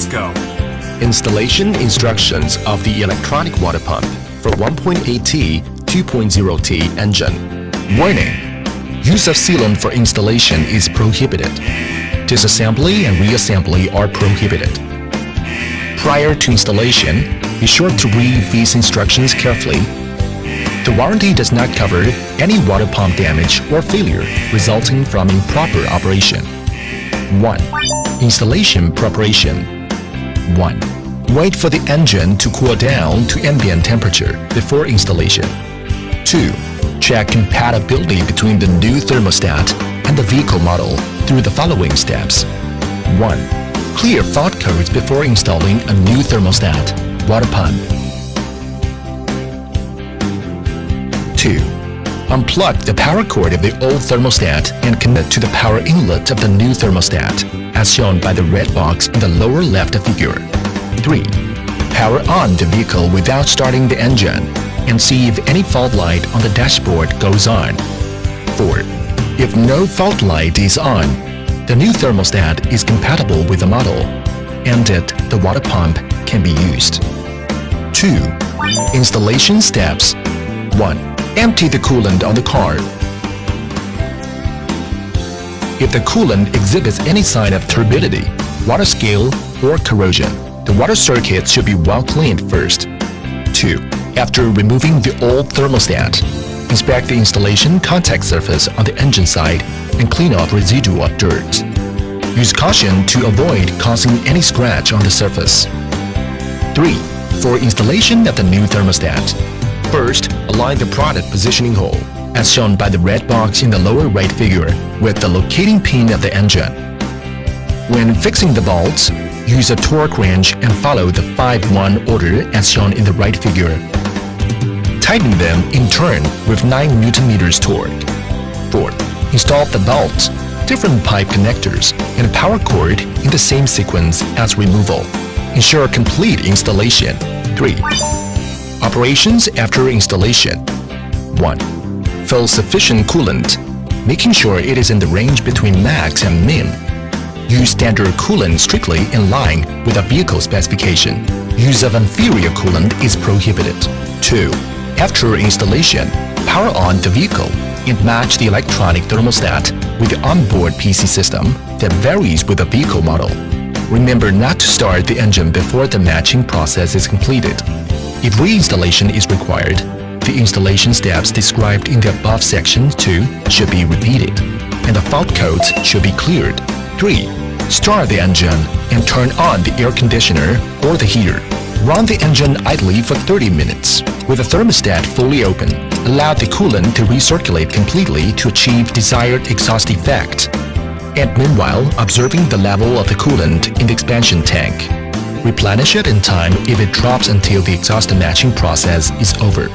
go. Installation instructions of the electronic water pump for 1.8T 2.0T engine. Warning: use of sealant for installation is prohibited. Disassembly and reassembly are prohibited. Prior to installation, be sure to read these instructions carefully. The warranty does not cover any water pump damage or failure resulting from improper operation. 1. Installation preparation. 1. Wait for the engine to cool down to ambient temperature before installation. 2. Check compatibility between the new thermostat and the vehicle model through the following steps. 1. Clear fault codes before installing a new thermostat, water pump. 2. Unplug the power cord of the old thermostat and connect to the power inlet of the new thermostat, as shown by the red box in the lower left figure. 3. Power on the vehicle without starting the engine and see if any fault light on the dashboard goes on. 4. If no fault light is on, the new thermostat is compatible with the model, and the water pump can be used. 2. Installation steps. 1. Empty the coolant on the car. If the coolant exhibits any sign of turbidity, water scale, or corrosion, the water circuit should be well cleaned first. 2. After removing the old thermostat, inspect the installation contact surface on the engine side and clean off residual dirt. Use caution to avoid causing any scratch on the surface. 3. For installation of the new thermostat, first, align the product positioning hole, as shown by the red box in the lower right figure, with the locating pin of the engine. When fixing the bolts, use a torque wrench and follow the 5-1 order as shown in the right figure. Tighten them in turn with 9 Nm torque. 4. Install the bolts, different pipe connectors, and a power cord in the same sequence as removal. Ensure complete installation. 3. Operations after installation. 1. Fill sufficient coolant, making sure it is in the range between max and min. Use standard coolant strictly in line with a vehicle specification. Use of inferior coolant is prohibited. 2. After installation, power on the vehicle and match the electronic thermostat with the onboard PC system that varies with the vehicle model. Remember not to start the engine before the matching process is completed. If reinstallation is required, the installation steps described in the above section 2 should be repeated, and the fault codes should be cleared. 3. Start the engine and turn on the air conditioner or the heater. Run the engine idly for 30 minutes. With the thermostat fully open, allow the coolant to recirculate completely to achieve desired exhaust effect. And meanwhile, observing the level of the coolant in the expansion tank. Replenish it in time if it drops until the exhaust matching process is over.